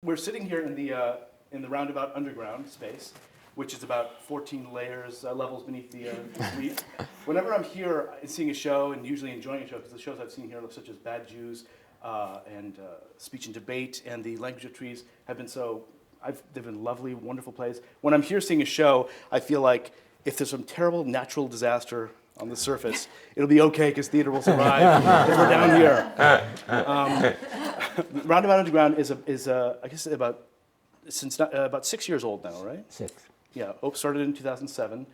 We're sitting here in the Roundabout Underground space, which is about 14 levels beneath the suite. Whenever I'm here seeing a show, and usually enjoying a show, because the shows I've seen here, such as Bad Jews and Speech and Debate and The Language of Trees, have been they've been lovely, wonderful plays. When I'm here seeing a show, I feel like if there's some terrible natural disaster on the surface, it'll be okay because theater will survive if we're down here. Roundabout Underground is I guess about 6 years old now, right? 6. Yeah, started in 2007,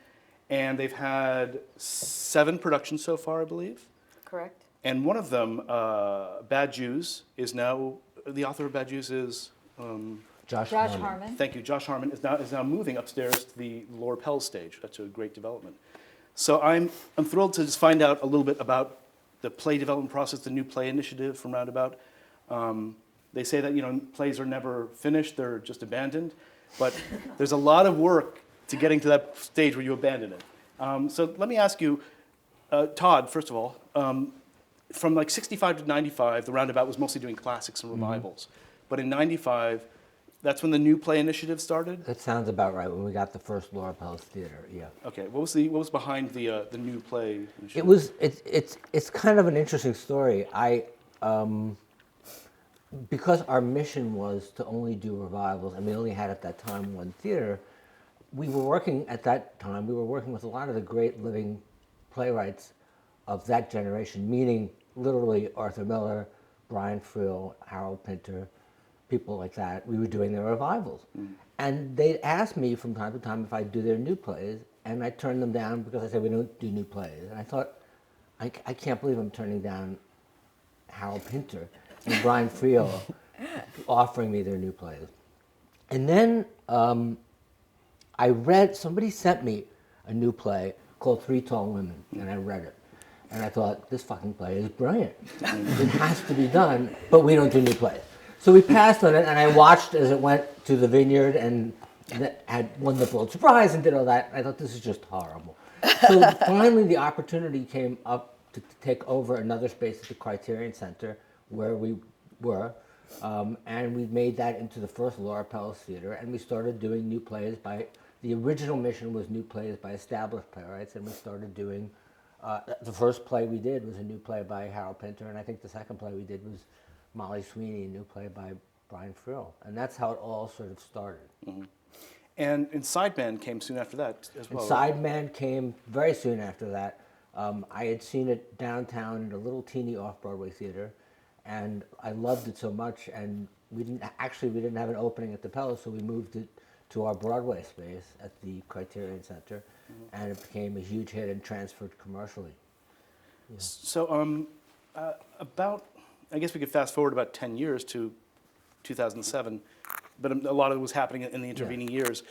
and they've had 7 productions so far, I believe. Correct. And one of them, Bad Jews, is now the author of Bad Jews is Josh Harmon. Thank you. Josh Harmon is now moving upstairs to the Laura Pell stage. That's a great development. So I'm thrilled to just find out a little bit about the play development process, the new play initiative from Roundabout. They say that plays are never finished; they're just abandoned. But there's a lot of work to getting to that stage where you abandon it. So let me ask you, Todd, first of all, from like 65 to 95, the Roundabout was mostly doing classics and revivals. But in 95, that's when the new play initiative started? That sounds about right, when we got the first Laura Pell's theater, yeah. Okay, what was behind the new play initiative? It's kind of an interesting story. Because our mission was to only do revivals, and we only had at that time one theater, we were working with a lot of the great living playwrights of that generation, meaning literally Arthur Miller, Brian Friel, Harold Pinter, people like that. We were doing their revivals. And they'd ask me from time to time if I'd do their new plays, and I turned them down because I said, we don't do new plays. And I thought, I can't believe I'm turning down Harold Pinter and Brian Friel offering me their new plays. And then somebody sent me a new play called 3 Tall Women, and I read it. And I thought, this fucking play is brilliant. It has to be done, but we don't do new plays. So we passed on it, and I watched as it went to the Vineyard and had won the Pulitzer Prize and did all that. I thought, this is just horrible. So finally the opportunity came up to take over another space at the Criterion Center where we were, and we made that into the first Laura Pell's theater, and we started doing new plays the original mission was new plays by established playwrights, and we started doing, the first play we did was a new play by Harold Pinter, and I think the second play we did was Molly Sweeney, a new play by Brian Friel, and that's how it all sort of started. Mm-hmm. And Sideman came soon after that as well. Sideman came very soon after that. I had seen it downtown in a little teeny off-Broadway theater, and I loved it so much, and we didn't have an opening at the Palace, so we moved it to our Broadway space at the Criterion Center, and it became a huge hit and transferred commercially. Yeah. So I guess we could fast forward about 10 years to 2007, but a lot of it was happening in the intervening years.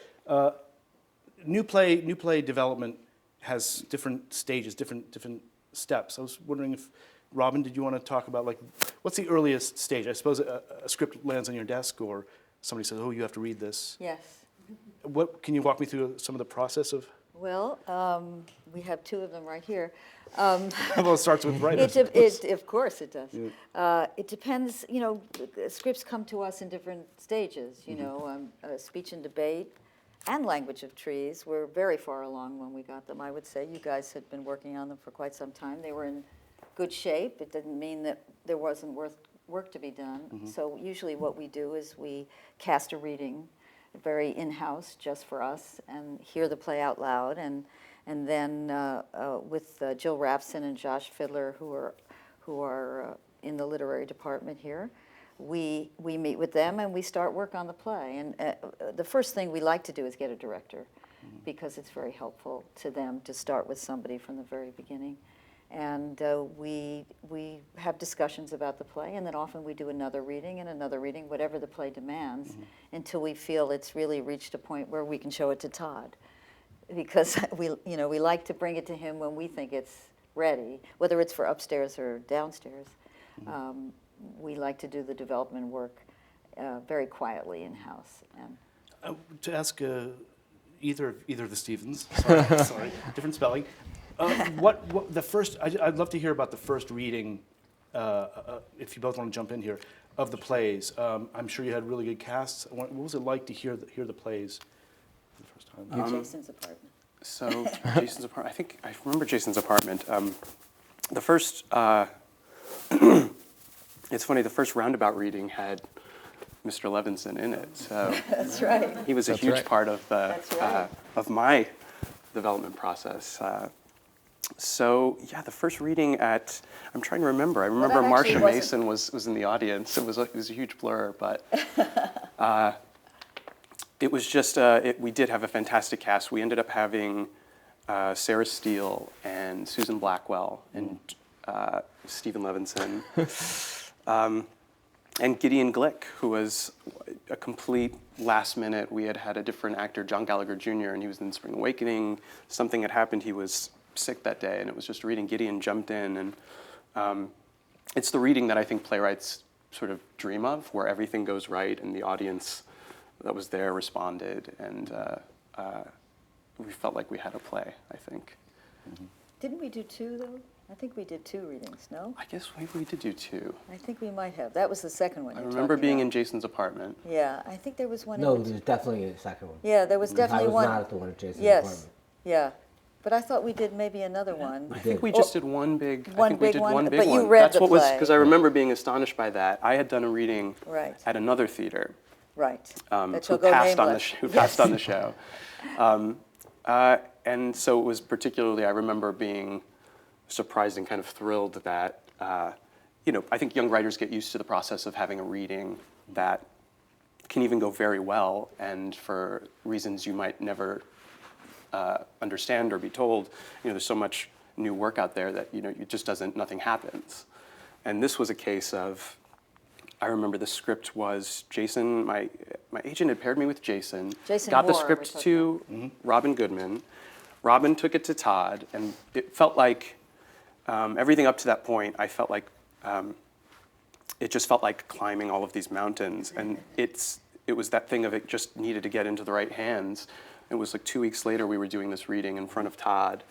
New play development has different stages, different steps. I was wondering if, Robyn, did you want to talk about, like, what's the earliest stage? I suppose a script lands on your desk, or somebody says, oh, you have to read this. Yes. Can you walk me through some of the process of? Well, we have 2 of them right here. Well, it starts with writers. Of course it does. Yeah. It depends, scripts come to us in different stages, Speech and Debate and Language of Trees were very far along when we got them. I would say you guys had been working on them for quite some time. They were in good shape. It didn't mean that there wasn't work to be done. So usually what we do is we cast a reading, very in-house, just for us, and hear the play out loud, and then with Jill Rapson and Josh Fiddler, who are in the literary department here, we meet with them and we start work on the play. And the first thing we like to do is get a director, because it's very helpful to them to start with somebody from the very beginning. And we have discussions about the play, and then often we do another reading and another reading, whatever the play demands, until we feel it's really reached a point where we can show it to Todd. Because we like to bring it to him when we think it's ready, whether it's for upstairs or downstairs. We like to do the development work very quietly in-house. To ask either of the Stephens, sorry, different spelling. What the first? I'd love to hear about the first reading. If you both want to jump in here, of the plays. I'm sure you had really good casts. What was it like to hear the plays for the first time? Jason's apartment. So Jason's apartment. I think I remember Jason's apartment. The first. It's funny. The first Roundabout reading had Mr. Levenson in it. So That's right. he was a huge right. part of the That's right. of my development process. So yeah, the first reading at. I'm trying to remember. I remember that actually Marsha wasn't- Mason was in the audience. It was a huge blur, but. It was just, we did have a fantastic cast. We ended up having Sarah Steele and Susan Blackwell and Stephen Levenson and Gideon Glick, who was a complete last minute. We had a different actor, John Gallagher Jr., and he was in Spring Awakening. Something had happened. He was sick that day, and it was just a reading. Gideon jumped in, and it's the reading that I think playwrights sort of dream of, where everything goes right and the audience that was there responded, and we felt like we had a play, I think. Didn't we do 2, though? I think we did 2 readings, no? I guess maybe we did do 2. I think we might have. That was the second one I you're remember talking being about. in Jason's apartment. Yeah, I think there was one No, in there's definitely a second one. Yeah, there was definitely I was one. not at the one at Jason's Yes, apartment. yeah. But I thought we did maybe another one. I think we just did one big. I One think we big did one? one big But you one. read That's the what was play. because I remember being astonished by that. I had done a reading Right. at another theater. Right. That Who shall go passed on the nameless. who passed on the show, and so it was particularly. I remember being surprised and kind of thrilled that I think young writers get used to the process of having a reading that can even go very well, and for reasons you might never understand or be told, there's so much new work out there that it just nothing happens, and this was a case of. I remember the script was Jason. My agent had paired me with Jason. Jason got the Moore, script we're to Robyn Goodman. Robyn took it to Todd, and it felt like everything up to that point. I felt like it just felt like climbing all of these mountains, and it was that thing of it just needed to get into the right hands. It was like 2 weeks later we were doing this reading in front of Todd,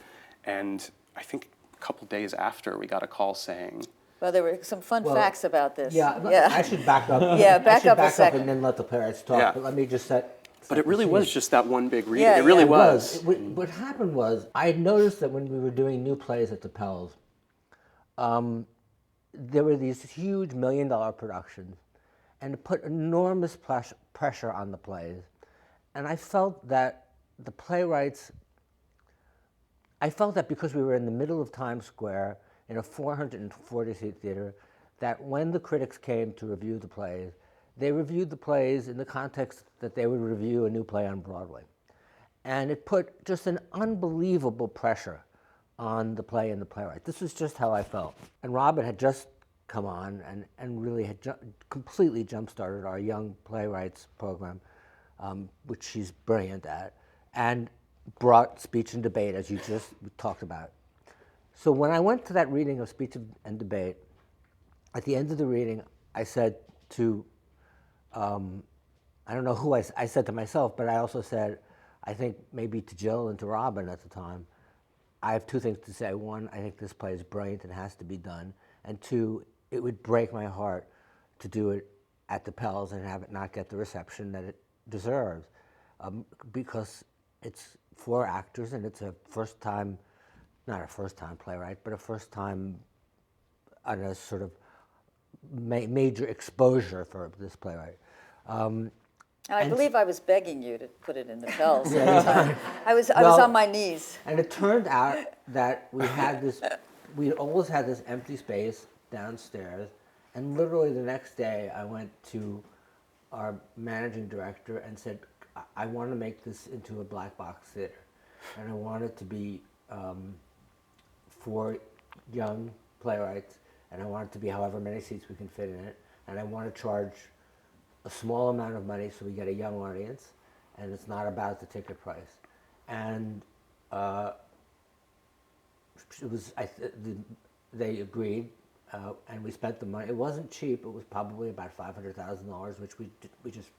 and I think a couple days after we got a call saying. Well, there were some fun Well, facts about this. Yeah, I should back up. Yeah, back up a I should second. and then let the playwrights talk. Yeah. But let me just set. But it really was just that one big reading. Yeah, it really yeah. was. What happened was, I had noticed that when we were doing new plays at the Pels, there were these huge $1 million productions, and it put enormous pressure on the plays. And I felt that the playwrights, because we were in the middle of Times Square in a 440-seat theater, that when the critics came to review the plays, they reviewed the plays in the context that they would review a new play on Broadway. And it put just an unbelievable pressure on the play and the playwright. This was just how I felt. And Robyn had just come on and really had completely jump-started our young playwrights program, which she's brilliant at, and brought speech and debate, as you just talked about. So when I went to that reading of speech and debate, at the end of the reading, I said to, I don't know who I said to myself, but I also said, I think maybe to Jill and to Robyn at the time, I have 2 things to say. 1, I think this play is brilliant and has to be done. And 2, it would break my heart to do it at the Pels and have it not get the reception that it deserves. Because it's 4 actors and it's a first time, not a first time playwright, but a first time on a sort of major exposure for this playwright. And I believe I was begging you to put it in the Pels at the time. I was on my knees. And it turned out that we always had this empty space downstairs, and literally the next day I went to our managing director and said, I want to make this into a black box theater, and I want it to be for young playwrights, and I want it to be however many seats we can fit in it, and I want to charge a small amount of money so we get a young audience, and it's not about the ticket price. And they agreed, and we spent the money. It wasn't cheap. It was probably about $500,000, which we just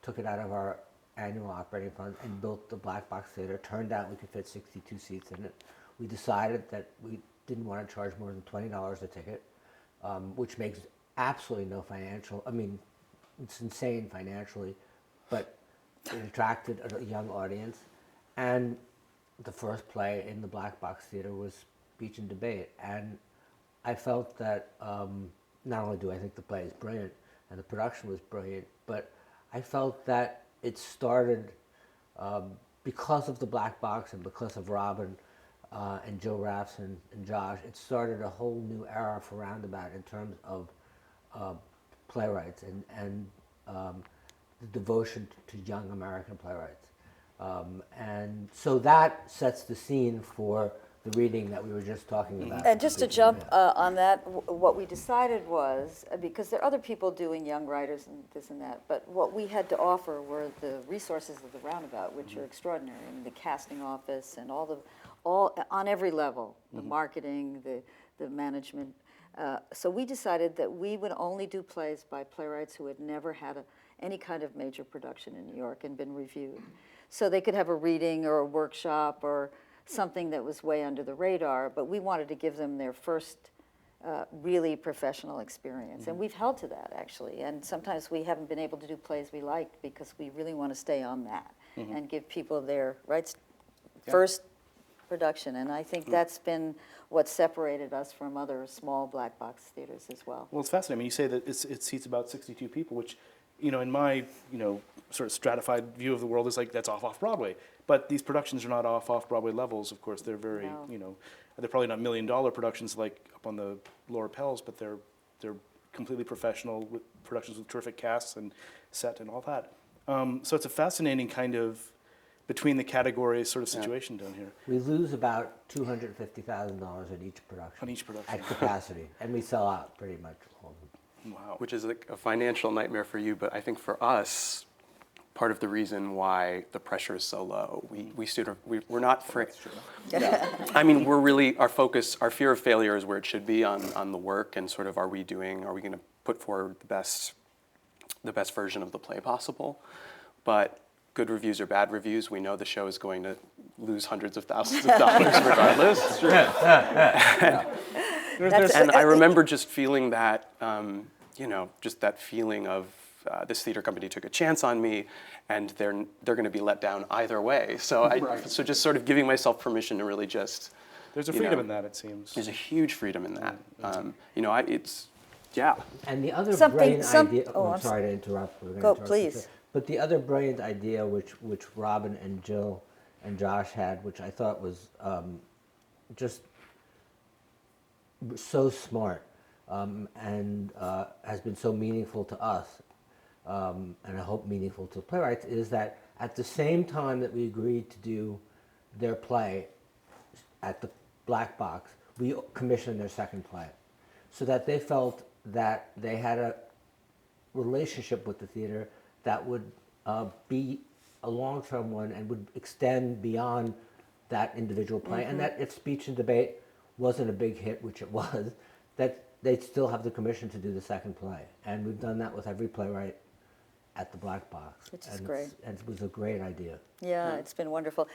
took it out of our annual operating fund and built the black box theater. Turned out we could fit 62 seats in it. We decided that we didn't want to charge more than $20 a ticket, which makes absolutely no financial, I mean, it's insane financially, but it attracted a young audience. And the first play in the Black Box Theater was Speech and Debate. And I felt that not only do I think the play is brilliant and the production was brilliant, but I felt that it started because of the Black Box and because of Robyn and Joe Raffs and Josh. It started a whole new era for Roundabout in terms of playwrights and the devotion to young American playwrights. And so that sets the scene for the reading that we were just talking about. And just to jump on that, what we decided was, because there are other people doing young writers and this and that, but what we had to offer were the resources of the Roundabout, which are extraordinary. I mean, the casting office and all on every level, the marketing, the management. So we decided that we would only do plays by playwrights who had never had any kind of major production in New York and been reviewed. So they could have a reading or a workshop or something that was way under the radar, but we wanted to give them their first really professional experience. And we've held to that, actually. And sometimes we haven't been able to do plays we liked because we really want to stay on that and give people their first production. And I think that's been what separated us from other small black box theaters as well. Well, it's fascinating. I mean, you say that it seats about 62 people, which, in my, sort of stratified view of the world is like, that's off Broadway. But these productions are not off Broadway levels. Of course, they're very, No. They're probably not $1 million productions like up on the lower Pels, but they're completely professional with productions with terrific casts and set and all that. So it's a fascinating kind of between the categories sort of situation down here. We lose about $250,000 at each production. On each production. At capacity, and we sell out pretty much all of them. Wow. Which is like a financial nightmare for you, but I think for us, part of the reason why the pressure is so low, we're not afraid. I mean, we're really, our focus, our fear of failure is where it should be on the work and sort of are we going to put forward the best version of the play possible. But good reviews or bad reviews, we know the show is going to lose hundreds of thousands of dollars regardless. And I remember just feeling that, just that feeling of this theater company took a chance on me, and they're going to be let down either way. So so just sort of giving myself permission to really just. There's a freedom in that, it seems. There's a huge freedom in that. And the other Something- brilliant some- idea. oh, I'm I'm sorry to interrupt. We're gonna Go, interrupt you, please. But the other brilliant idea, which Robyn and Jill and Josh had, which I thought was just so smart and has been so meaningful to us, and I hope meaningful to playwrights, is that at the same time that we agreed to do their play at the Black Box, we commissioned their second play, so that they felt that they had a relationship with the theater that would be a long-term one and would extend beyond that individual play, and that if Speech and Debate wasn't a big hit, which it was, that they'd still have the commission to do the second play. And we've done that with every playwright at the Black Box. Which is and great. And it was a great idea. Yeah, it's been wonderful.